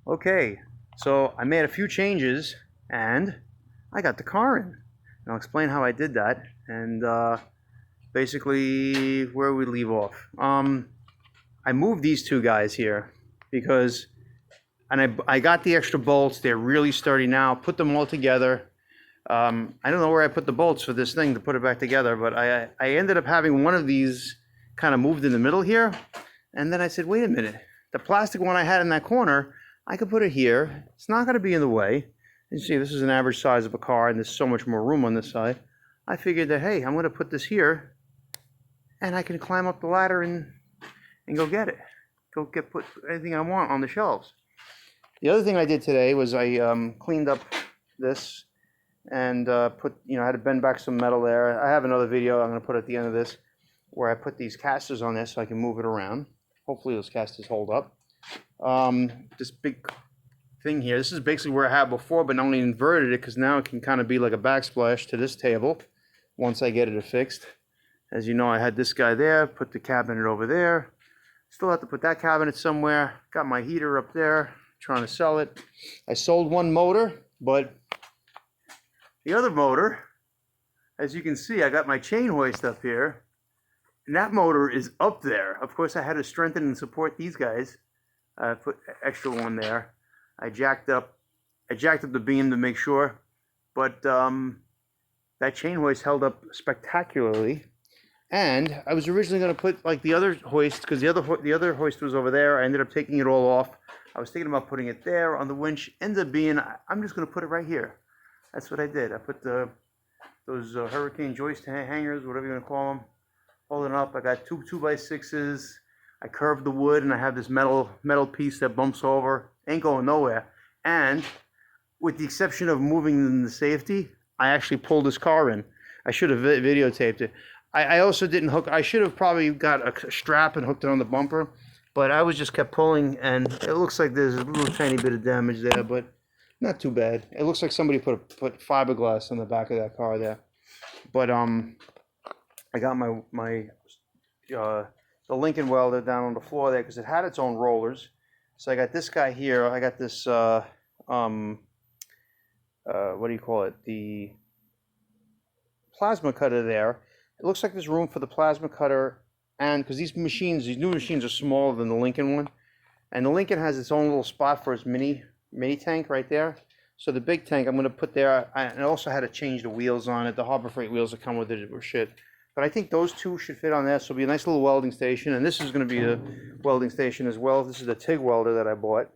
Okay, so I made a few changes and I got the car in. And I'll explain how I did that and basically where we leave off. I moved these two guys here because, and I got the extra bolts. They're really sturdy now. Put them all together. I don't know where I put the bolts for this thing to put it back together, but I ended up having one of these kind of moved in the middle here. And then I said, wait a minute, the plastic one I had in that corner, I could put it here. It's not going to be in the way. You see, this is an average size of a car, and there's so much more room on this side. I figured that, hey, I'm going to put this here, and I can climb up the ladder and go get it. Put anything I want on the shelves. The other thing I did today was I cleaned up this and I had to bend back some metal there. I have another video I'm going to put at the end of this where I put these casters on this so I can move it around. Hopefully those casters hold up. This big thing here, this is basically where I had before, but not only inverted it because now it can kind of be like a backsplash to this table once I get it fixed. As you know, I had this guy there, put the cabinet over there. Still have to put that cabinet somewhere. Got my heater up there, trying to sell it. I sold one motor, but the other motor, as you can see, I got my chain hoist up here, and that motor is up there. Of course, I had to strengthen and support these guys. I put extra one there. I jacked up the beam to make sure, but that chain hoist held up spectacularly. And I was originally going to put like the other hoist, because the other hoist was over there. I ended up taking it all off. I was thinking about putting it there on the winch. Ended up being, I'm just going to put it right here. That's what I did. I put those hurricane joist hangers, whatever you want to call them, holding up. I got two 2x6s. I curved the wood, and I have this metal piece that bumps over. Ain't going nowhere. And with the exception of moving the safety, I actually pulled this car in. I should have videotaped it. I also didn't hook. I should have probably got a strap and hooked it on the bumper, but I was just kept pulling, and it looks like there's a little tiny bit of damage there, but not too bad. It looks like somebody put fiberglass on the back of that car there. But I got my the Lincoln welder down on the floor there because it had its own rollers. So I got this guy here. I got this what do you call it? The plasma cutter there. It looks like there's room for the plasma cutter, and because these new machines are smaller than the Lincoln one, and the Lincoln has its own little spot for its mini tank right there. So the big tank I'm going to put there. I also had to change the wheels on it. The Harbor Freight wheels that come with it were shit. But I think those two should fit on there. So it'll be a nice little welding station. And this is going to be a welding station as well. This is the TIG welder that I bought.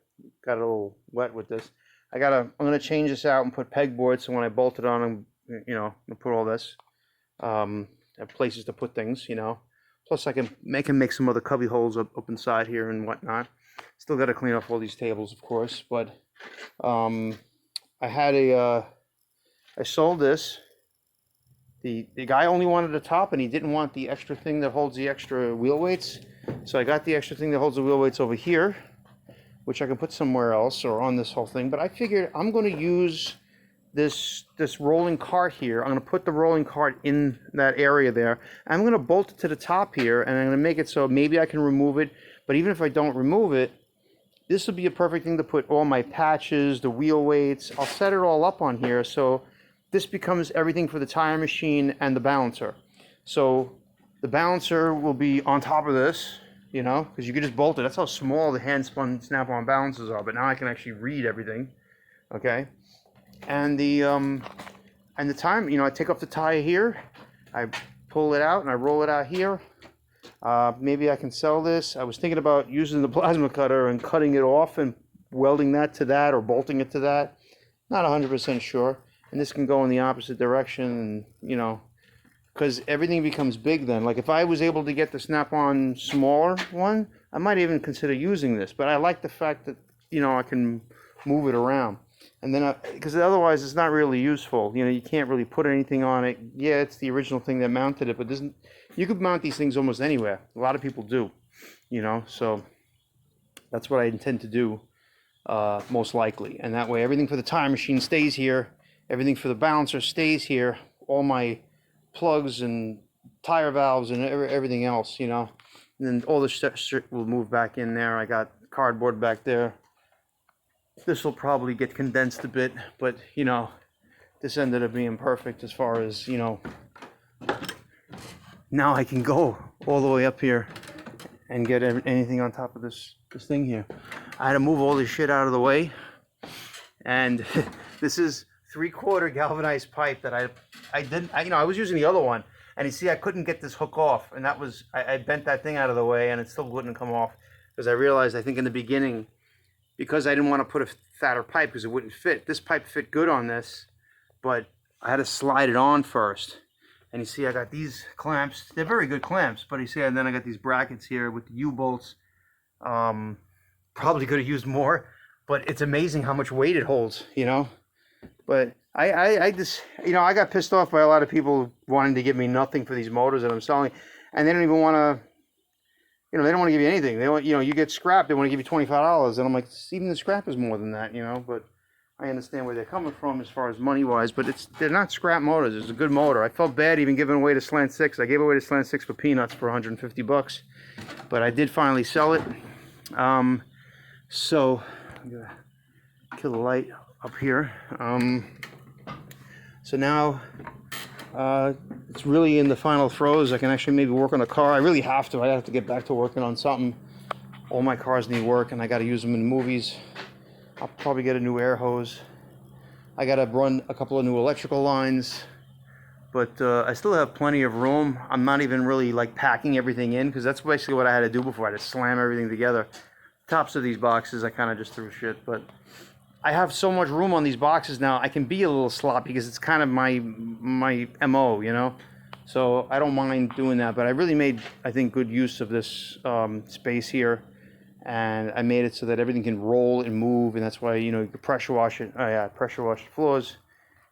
Got a little wet with this. I'm going to change this out and put pegboard. So when I bolt it on, I'll put all this. Places to put things, Plus I can make some other cubby holes up inside here and whatnot. Still got to clean off all these tables, of course. But I sold this. The guy only wanted the top, and he didn't want the extra thing that holds the extra wheel weights. So I got the extra thing that holds the wheel weights over here, which I can put somewhere else or on this whole thing. But I figured I'm going to use this rolling cart here. I'm going to put the rolling cart in that area there. I'm going to bolt it to the top here, and I'm going to make it so maybe I can remove it. But even if I don't remove it, this would be a perfect thing to put all my patches, the wheel weights. I'll set it all up on here, so this becomes everything for the tire machine and the balancer. So the balancer will be on top of this, because you can just bolt it. That's how small the hand-spun snap-on balancers are. But now I can actually read everything, okay? And the tire, I take off the tire here, I pull it out and I roll it out here. Maybe I can sell this. I was thinking about using the plasma cutter and cutting it off and welding that to that or bolting it to that. Not 100% sure. And this can go in the opposite direction, and because everything becomes big then. Like if I was able to get the snap-on smaller one, I might even consider using this. But I like the fact that I can move it around. And then, because otherwise it's not really useful. You can't really put anything on it. Yeah, it's the original thing that mounted it, but you could mount these things almost anywhere. A lot of people do, so that's what I intend to do, most likely. And that way everything for the tire machine stays here. Everything for the balancer stays here. All my plugs and tire valves and everything else, And then all the shit will move back in there. I got cardboard back there. this will probably get condensed a bit, but you know, this ended up being perfect as far as, you know, now I can go all the way up here and get anything on top of this thing here. I had to move all this shit out of the way, and this is 3/4 galvanized pipe that I was using the other one, and you see I couldn't get this hook off, and that was, I bent that thing out of the way and it still wouldn't come off, because I realized, I think in the beginning, because I didn't want to put a fatter pipe because it wouldn't fit. This pipe fit good on this, but I had to slide it on first. And you see I got these clamps. They're very good clamps, but you see, and then I got these brackets here with the U-bolts. Probably could have used more, but it's amazing how much weight it holds, you know. But I just, you know, I got pissed off by a lot of people wanting to give me nothing for these motors that I'm selling, and they don't even want to, you know, they don't want to give you anything. They want, you know, you get scrap, they want to give you $25, and I'm like, even the scrap is more than that, you know. But I understand where they're coming from as far as money-wise, but they're not scrap motors. It's a good motor. I felt bad even giving away the Slant 6. I gave away the Slant 6 for peanuts for 150 bucks, but I did finally sell it. So I'm gonna kill the light up here. So now it's really in the final throes. I can actually maybe work on a car. I really have to. I have to get back to working on something. All my cars need work, and I got to use them in movies. I'll probably get a new air hose. I got to run a couple of new electrical lines, but I still have plenty of room. I'm not even really like packing everything in, because that's basically what I had to do before. I had to slam everything together. Tops of these boxes, I kind of just threw shit, but I have so much room on these boxes now, I can be a little sloppy because it's kind of my MO, you know? So I don't mind doing that, but I really made, I think, good use of this space here. And I made it so that everything can roll and move, and that's why, you know, you can pressure wash it. Oh yeah, pressure wash the floors,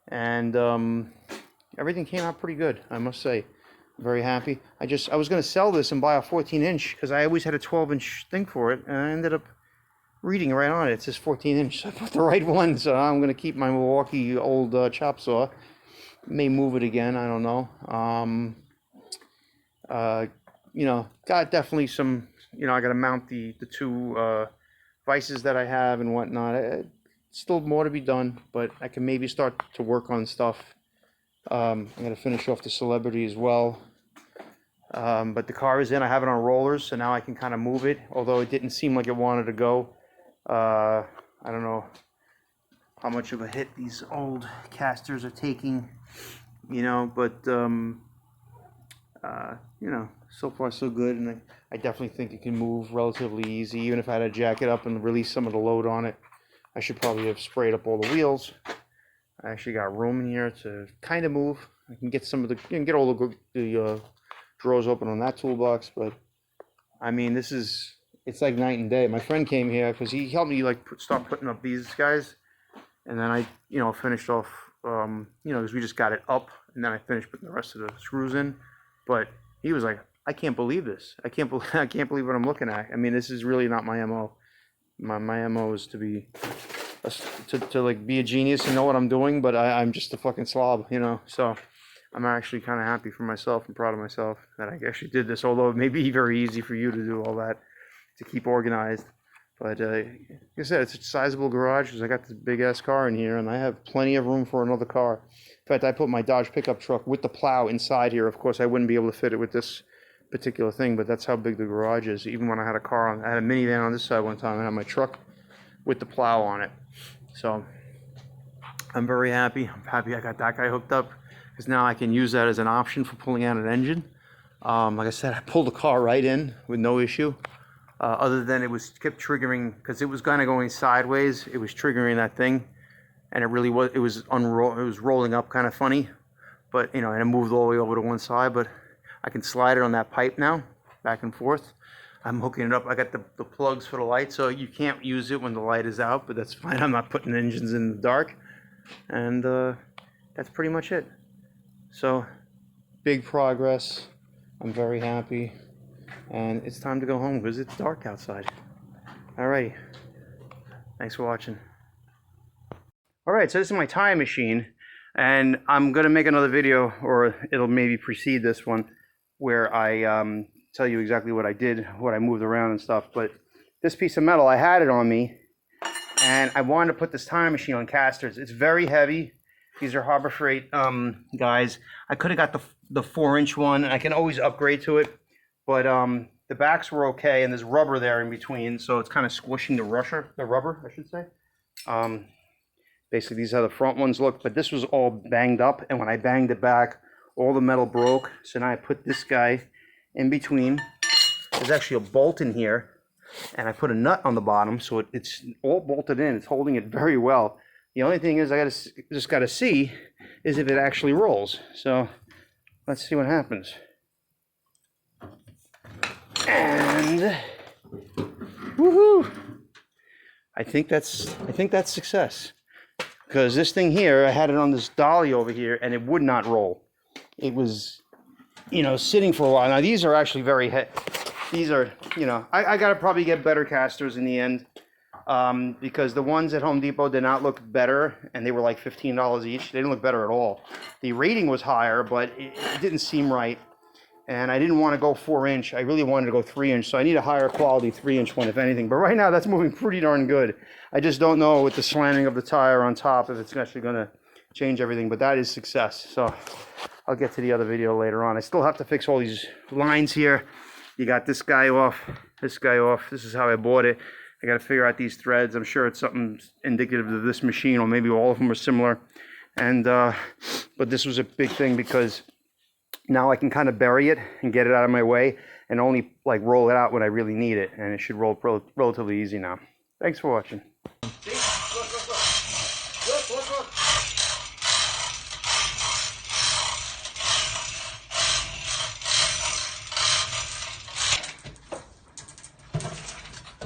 and everything came out pretty good, I must say. I'm very happy. I was going to sell this and buy a 14-inch because I always had a 12-inch thing for it, and I ended up reading right on it. It says 14-inch, so I put the right one. So I'm going to keep my Milwaukee old chop saw. May move it again. I don't know. You know, got definitely some. You know, I got to mount the two vices that I have and whatnot. Still more to be done, but I can maybe start to work on stuff. I'm going to finish off the Celebrity as well. But the car is in. I have it on rollers, so now I can kind of move it, although it didn't seem like it wanted to go. I don't know how much of a hit these old casters are taking, you know, but you know, so far so good, and I definitely think it can move relatively easy. Even if I had to jack it up and release some of the load on it, I should probably have sprayed up all the wheels. I actually got room in here to kind of move. I can get some of get all the drawers open on that toolbox, but I mean, it's like night and day. My friend came here because he helped me like start putting up these guys, and then I, you know, finished off, you know, because we just got it up, and then I finished putting the rest of the screws in. But he was like, I can't believe this. I can't believe what I'm looking at. I mean, this is really not my MO. My MO is to be, to like be a genius and know what I'm doing, but I'm just a fucking slob, you know. So I'm actually kind of happy for myself and proud of myself that I actually did this, although it may be very easy for you to do all that, to keep organized. But like I said, it's a sizable garage because I got this big ass car in here, and I have plenty of room for another car. In fact, I put my Dodge pickup truck with the plow inside here. Of course, I wouldn't be able to fit it with this particular thing, but that's how big the garage is. Even when I had a car on, I had a minivan on this side one time, and I had my truck with the plow on it. So I'm very happy. I'm happy I got that guy hooked up, because now I can use that as an option for pulling out an engine. Like I said, I pulled the car right in with no issue. Other than it kept triggering, because it was kind of going sideways. It was triggering that thing, and it was rolling up kind of funny. But you know, and it moved all the way over to one side. But I can slide it on that pipe now, back and forth. I'm hooking it up. I got the plugs for the light, so you can't use it when the light is out, but that's fine. I'm not putting engines in the dark, and that's pretty much it. So big progress. I'm very happy. And it's time to go home because it's dark outside. Alrighty. Thanks for watching. Alright, so this is my time machine. And I'm going to make another video, or it'll maybe precede this one, where I tell you exactly what I did, what I moved around and stuff. But this piece of metal, I had it on me. And I wanted to put this time machine on casters. It's very heavy. These are Harbor Freight guys. I could have got the 4-inch one. I can always upgrade to it, but the backs were okay, and there's rubber there in between, so it's kind of squishing the rubber, I should say. Basically, these are how the front ones look, but this was all banged up, and when I banged it back, all the metal broke. So now I put this guy in between. There's actually a bolt in here, and I put a nut on the bottom, so it's all bolted in. It's holding it very well. The only thing is I just got to see is if it actually rolls. So let's see what happens. And woohoo! I think that's success. Because this thing here, I had it on this dolly over here, and it would not roll. It was, you know, sitting for a while. Now these are actually very heavy. These are, you know, I got to probably get better casters in the end, because the ones at Home Depot did not look better, and they were like $15 each. They didn't look better at all. The rating was higher, but it didn't seem right. And I didn't want to go 4-inch. I really wanted to go 3-inch, so I need a higher quality 3-inch one, if anything. But right now, that's moving pretty darn good. I just don't know with the slanting of the tire on top if it's actually going to change everything. But that is success. So I'll get to the other video later on. I still have to fix all these lines here. You got this guy off, this guy off. This is how I bought it. I got to figure out these threads. I'm sure it's something indicative of this machine, or maybe all of them are similar. And but this was a big thing because now I can kind of bury it and get it out of my way and only like roll it out when I really need it. And it should roll relatively easy now. Thanks for watching. See? Look.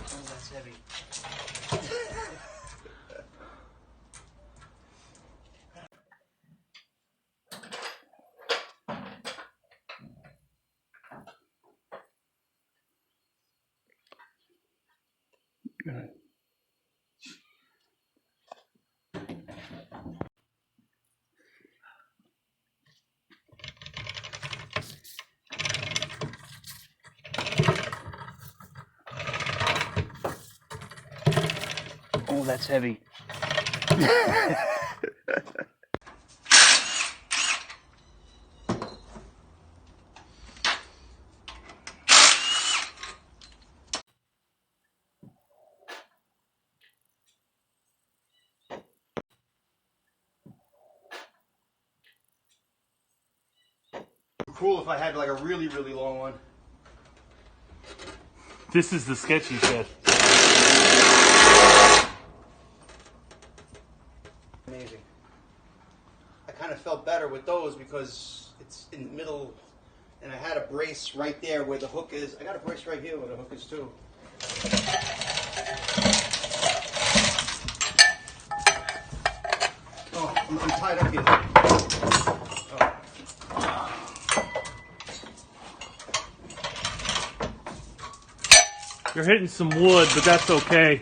Oh, that's heavy. Oh, that's heavy. Cool if I had like a really long one. This is the sketchy set. Amazing. I kind of felt better with those because it's in the middle, and I had a brace right there where the hook is. I got a brace right here where the hook is too. Oh, I'm tied up here. Oh. You're hitting some wood, but that's okay.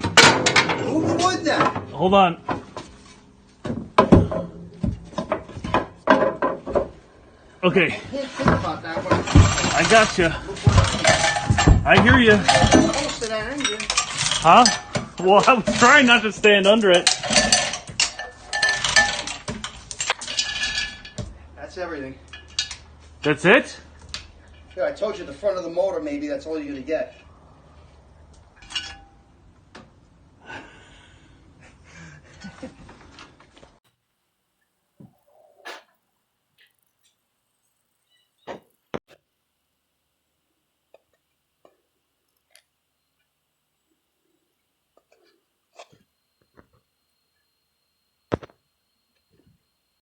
Who would that? Hold on. Okay. I can't think about that one. I got you. I hear you. Close to that engine. Huh? Well, I was trying not to stand under it. That's everything. That's it? Yeah, I told you the front of the motor, maybe that's all you're going to get.